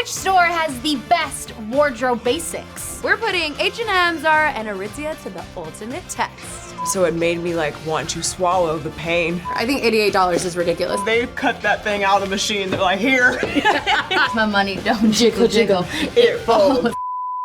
Which store has the best wardrobe basics? We're putting H&M, Zara, and Aritzia to the ultimate test. So it made me like want to swallow the pain. I think $88 is ridiculous. They cut that thing out of the machine. They're like, here. My money don't jiggle jiggle. It falls.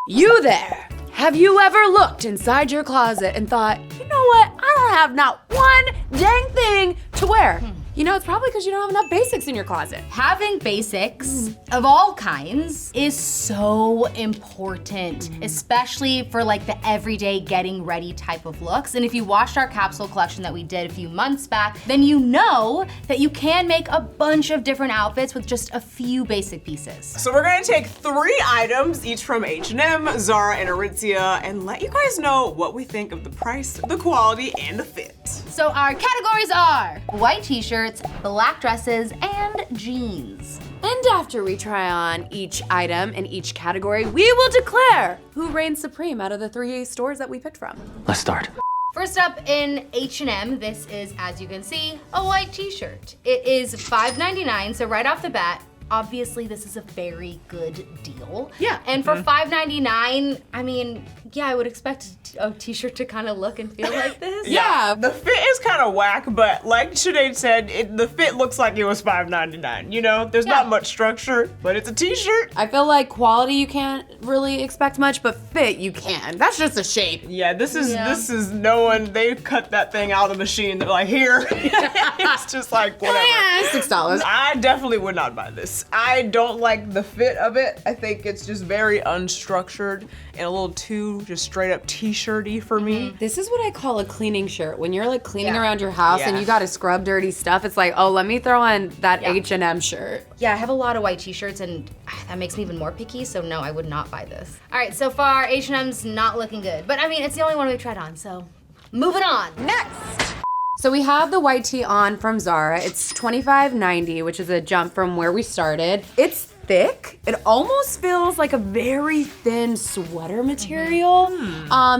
You there! Have you ever looked inside your closet and thought, you know what? I don't have not one dang thing to wear. You know, it's probably because you don't have enough basics in your closet. Having basics of all kinds is so important, especially for like the everyday getting ready type of looks. And if you watched our capsule collection that we did a few months back, then you know that you can make a bunch of different outfits with just a few basic pieces. So we're gonna take 3 items, each from H&M, Zara, and Aritzia, and let you guys know what we think of the price, the quality, and the fit. So our categories are white t-shirts, black dresses, and jeans. And after we try on each item in each category, we will declare who reigns supreme out of the 3 stores that we picked from. Let's start. First up in H&M, this is, as you can see, a white t-shirt. It is $5.99, so right off the bat, obviously this is a very good deal. Yeah. And for $5.99, I mean, yeah, I would expect a t-shirt to kind of look and feel like this. Yeah. The fit is kind of whack, but like Sinead said, the fit looks like it was $5.99. You know, there's not much structure, but it's a t-shirt. I feel like quality you can't really expect much, but fit you can. That's just a shape. Yeah, this is no one, they cut that thing out of the machine. They're like, here. It's just like, whatever. $6. I definitely would not buy this. I don't like the fit of it. I think it's just very unstructured and a little too just straight up t-shirty for me. This is what I call a cleaning shirt. When you're like cleaning around your house and you gotta scrub dirty stuff, it's like, oh, let me throw on that H&M shirt. Yeah, I have a lot of white t-shirts and that makes me even more picky, so no, I would not buy this. All right, so far H&M's not looking good, but I mean, it's the only one we've tried on, so moving on. Next! So we have the white tee on from Zara. It's $25.90, which is a jump from where we started. It's thick. It almost feels like a very thin sweater material.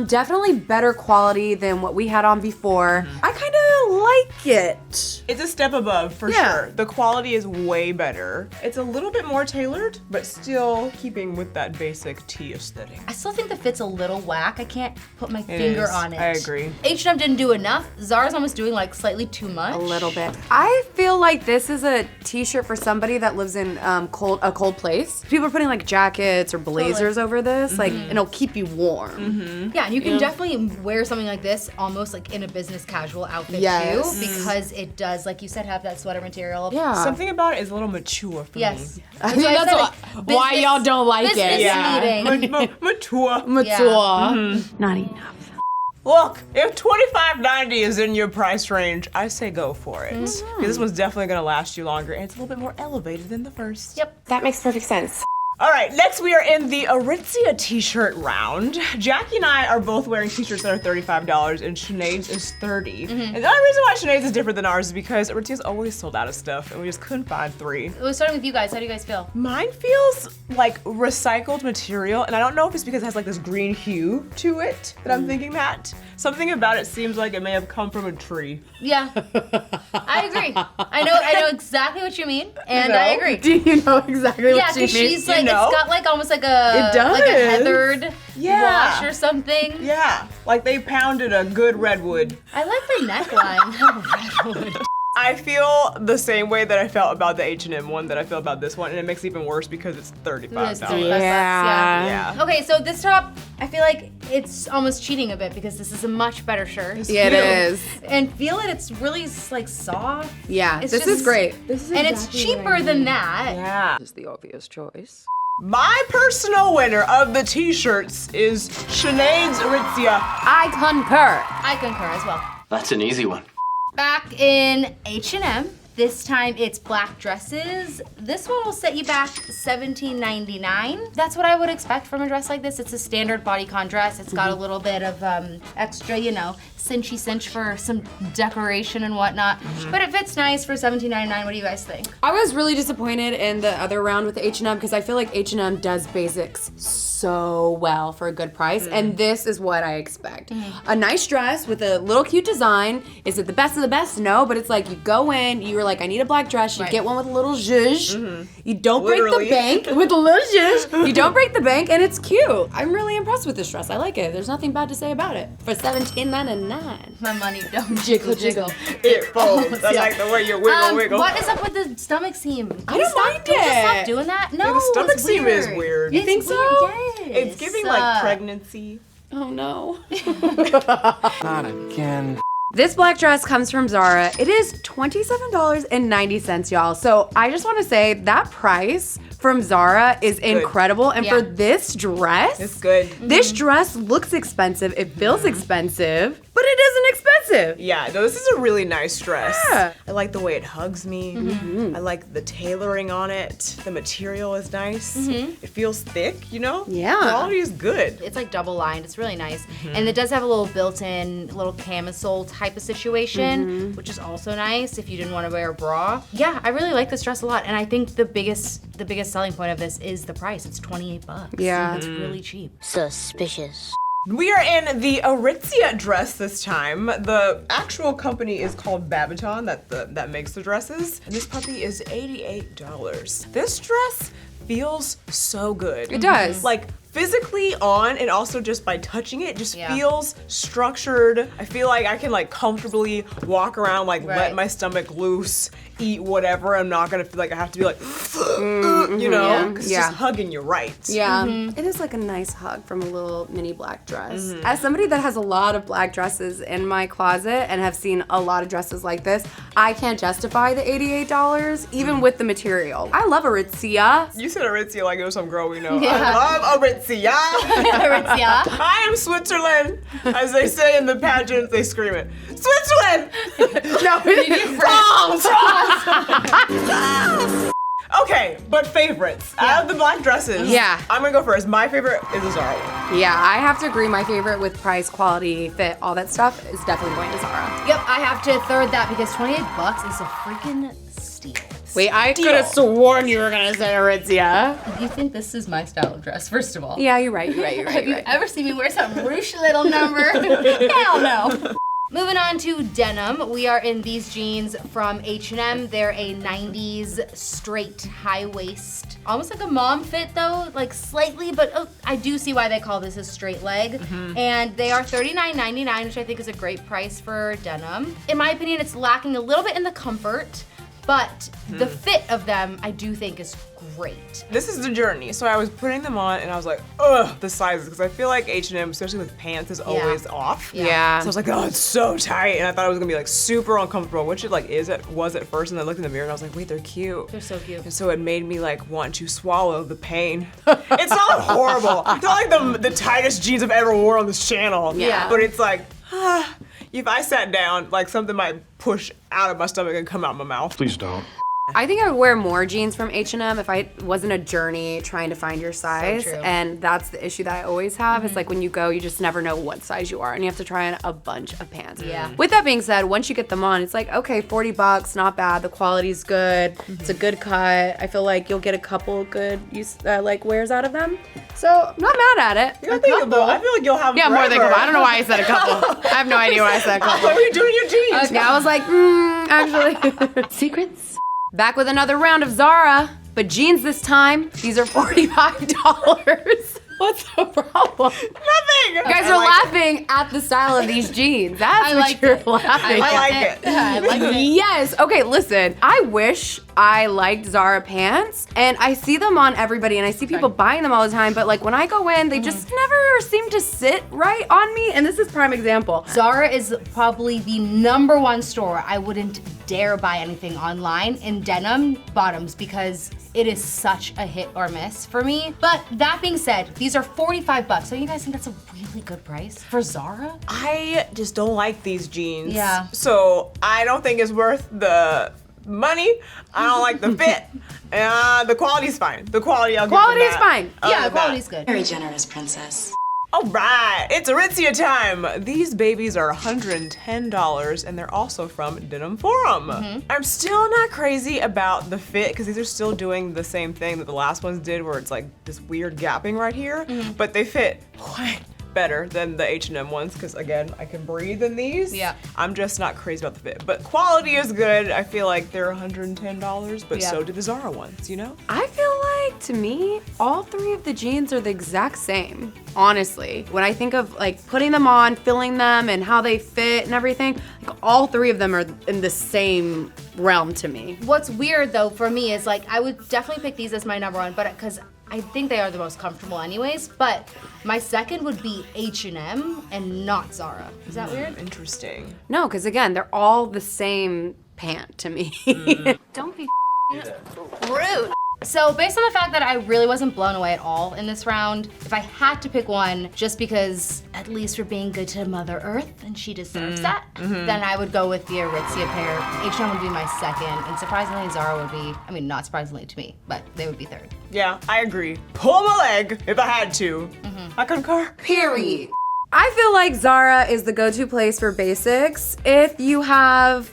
Definitely better quality than what we had on before. I kind of like it. It's a step above for sure. The quality is way better. It's a little bit more tailored, but still keeping with that basic tee aesthetic. I still think the fit's a little whack. I can't put my finger on it. I agree. H&M didn't do enough. Zara's almost doing like slightly too much. A little bit. I feel like this is a t-shirt for somebody that lives in a cold place. People are putting like jackets or blazers over this, like, and it'll keep you warm. Yeah, and you can definitely wear something like this almost like in a business casual outfit too, because it does, like you said, have that sweater material. Yeah. Something about it is a little mature for me. I think that's why y'all don't like it. Mature. Not enough. Look, if $25.90 is in your price range, I say go for it. This one's definitely gonna last you longer, and it's a little bit more elevated than the first. Yep. That makes perfect sense. All right, next we are in the Aritzia t-shirt round. Jackie and I are both wearing t-shirts that are $35 and Sinead's is $30. And the only reason why Sinead's is different than ours is because Aritzia's always sold out of stuff and we just couldn't find 3. We're starting with you guys. How do you guys feel? Mine feels like recycled material, and I don't know if it's because it has like this green hue to it that I'm thinking that. Something about it seems like it may have come from a tree. Yeah, I agree. I know exactly what you mean, and I agree. Do you know exactly what she means? Yeah, because she's like, it's got like almost like a heathered wash or something. Yeah, like they pounded a good redwood. I like the neckline. Redwood. I feel the same way that I felt about the H&M one that I feel about this one, and it makes it even worse because it's $35. Yeah. Okay, so this top, I feel like it's almost cheating a bit because this is a much better shirt. Yeah, it is. And feel it, it's really like soft. Yeah, It's this is great. And it's cheaper than that. Yeah. This is the obvious choice. My personal winner of the t-shirts is Sinead's Aritzia. I concur. I concur as well. That's an easy one. Back in H&M, this time it's black dresses. This one will set you back $17.99. That's what I would expect from a dress like this. It's a standard bodycon dress. It's got a little bit of extra, you know, cinchy cinch for some decoration and whatnot. But it fits nice for $17.99. What do you guys think? I was really disappointed in the other round with H&M because I feel like H&M does basics so well for a good price, and this is what I expect. A nice dress with a little cute design. Is it the best of the best? No, but it's like you go in, you're like, I need a black dress, you get one with a little zhuzh. You don't Literally. break the bank with a little zhuzh. You don't break the bank, and it's cute. I'm really impressed with this dress. I like it. There's nothing bad to say about it. For $17.99. My money don't Jiggle, jiggle. It folds. I like the way you wiggle, wiggle. What is up with the stomach seam? I don't mind Can you just it. stop doing that? No, the stomach it's seam weird. is weird. You think It's so? weird, yes. It's giving like pregnancy. Oh no. Not again. This black dress comes from Zara. It is $27.90, y'all. So I just want to say that price from Zara is incredible. And for this dress, It's good. this dress looks expensive. It feels expensive, but it isn't expensive. Yeah, no, this is a really nice dress. Yeah. I like the way it hugs me. I like the tailoring on it. The material is nice. It feels thick, you know? Yeah. Quality is good. It's like double lined. It's really nice. And it does have a little built-in little camisole type of situation, which is also nice if you didn't want to wear a bra. Yeah, I really like this dress a lot. And I think the biggest selling point of this is the price. It's $28. Yeah. It's really cheap. Suspicious. We are in the Aritzia dress this time. The actual company is called Babaton that makes the dresses. And this puppy is $88. This dress feels so good. It does. Like physically on and also just by touching it just feels structured. I feel like I can like comfortably walk around, like let my stomach loose, eat whatever. I'm not gonna feel like I have to be like, you know, because it's just hugging you right. Yeah, it is like a nice hug from a little mini black dress. As somebody that has a lot of black dresses in my closet and have seen a lot of dresses like this, I can't justify the $88, even with the material. I love Aritzia. You said Aritzia like it was some girl we know. Yeah. I love Aritzia. Aritzia. I am Switzerland. As they say in the pageants, they scream it. Switzerland! No, Okay, but favorites. Out of the black dresses, Yeah. I'm gonna go first. My favorite is the Zara one. Yeah, I have to agree. My favorite with price, quality, fit, all that stuff is definitely going to Zara. Yep, I have to third that because $28 is a freaking steal. Wait, I could have sworn you were gonna say Aritzia. You think this is my style of dress, first of all? Yeah, you're right. You're right. You're right. Have You're you right. ever seen me wear some ruche little number? Hell no. Moving on to denim, we are in these jeans from H&M. They're a 90s straight high waist, almost like a mom fit though, like slightly, but I do see why they call this a straight leg. And they are $39.99, which I think is a great price for denim. In my opinion, it's lacking a little bit in the comfort, but the fit of them I do think is great. This is the journey. So I was putting them on and I was like, ugh, the sizes, because I feel like H&M, especially with pants, is always off. Yeah. So I was like, oh, it's so tight, and I thought it was gonna be like super uncomfortable, which it like was at first, and I looked in the mirror and I was like, wait, they're cute. They're so cute. And so it made me like want to swallow the pain. It's not horrible. It's not like the tightest jeans I've ever worn on this channel. Yeah. But it's like, if I sat down, like something might push out of my stomach and come out my mouth. Please don't. I think I would wear more jeans from H&M if I wasn't a journey trying to find your size. true. And that's the issue that I always have. It's like when you go, you just never know what size you are and you have to try on a bunch of pants. Yeah. With that being said, once you get them on, it's like, okay, $40, not bad. The quality's good. It's a good cut. I feel like you'll get a couple good like wears out of them. So I'm not mad at it. I feel like you'll have Yeah, more than a forever. couple. I don't know why I said a couple. I have no idea why I said a couple. What were you doing in your jeans? Yeah, I was like, actually. Secrets? Back with another round of Zara, but jeans this time. These are $45. What's the problem? Nothing. You guys are laughing at the style of these jeans. That's what you're laughing I at. like it. I like it. Yes. Okay, listen. I wish I liked Zara pants, and I see them on everybody, and I see people buying them all the time, but like when I go in, they just never seem to sit right on me, and this is prime example. Zara is probably the #1 store I wouldn't dare buy anything online in denim bottoms because it is such a hit or miss for me. But that being said, these are $45. Don't you guys think that's a really good price for Zara? I just don't like these jeans. Yeah. So I don't think it's worth the money. I don't like the fit. The quality's fine. The quality, I'll give them Quality's that. fine. I'll Yeah, give quality's that. good. Very generous, princess. All right, it's Aritzia time. These babies are $110 and they're also from Denim Forum. I'm still not crazy about the fit because these are still doing the same thing that the last ones did where it's like this weird gapping right here, but they fit way better than the H&M ones because again, I can breathe in these. Yeah. I'm just not crazy about the fit, but quality is good. I feel like they're $110, but Yeah. so do the Zara ones, you know? I feel like, to me, all three of the jeans are the exact same, honestly. When I think of like putting them on, filling them, and how they fit and everything, like all three of them are in the same realm to me. What's weird though for me is like I would definitely pick these as my number one, but because I think they are the most comfortable anyways. But my second would be H&M and not Zara. Is that weird? Interesting. No, because again, they're all the same pant to me. Don't be rude. So based on the fact that I really wasn't blown away at all in this round, if I had to pick one, just because at least we're being good to Mother Earth and she deserves that, then I would go with the Aritzia pair. H&M would be my second, and surprisingly Zara would be, I mean not surprisingly to me, but they would be third. Yeah, I agree. Pull my leg if I had to. I concur. Period. I feel like Zara is the go-to place for basics if you have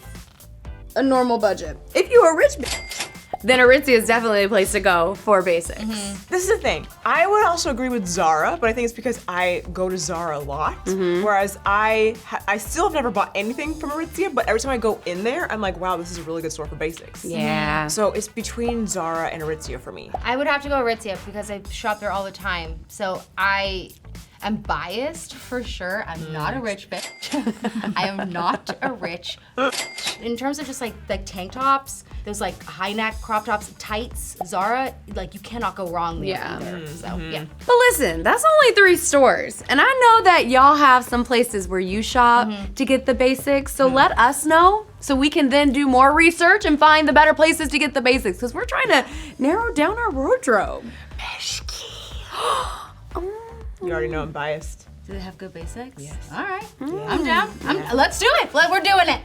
a normal budget. If you're a rich bitch, then Aritzia is definitely a place to go for basics. This is the thing. I would also agree with Zara, but I think it's because I go to Zara a lot. Whereas I still have never bought anything from Aritzia, but every time I go in there, I'm like, wow, this is a really good store for basics. Yeah. So it's between Zara and Aritzia for me. I would have to go Aritzia because I shop there all the time. So I'm biased for sure. I'm not a rich bitch. I am not a rich bitch. In terms of just like tank tops, those like high neck crop tops, tights, Zara, like you cannot go wrong there either. So yeah. But listen, that's only 3 stores. And I know that y'all have some places where you shop to get the basics. So let us know so we can then do more research and find the better places to get the basics. Because we're trying to narrow down our wardrobe. You already know I'm biased. Do they have good basics? Yes. All right. I'm down. Let's do it. We're doing it.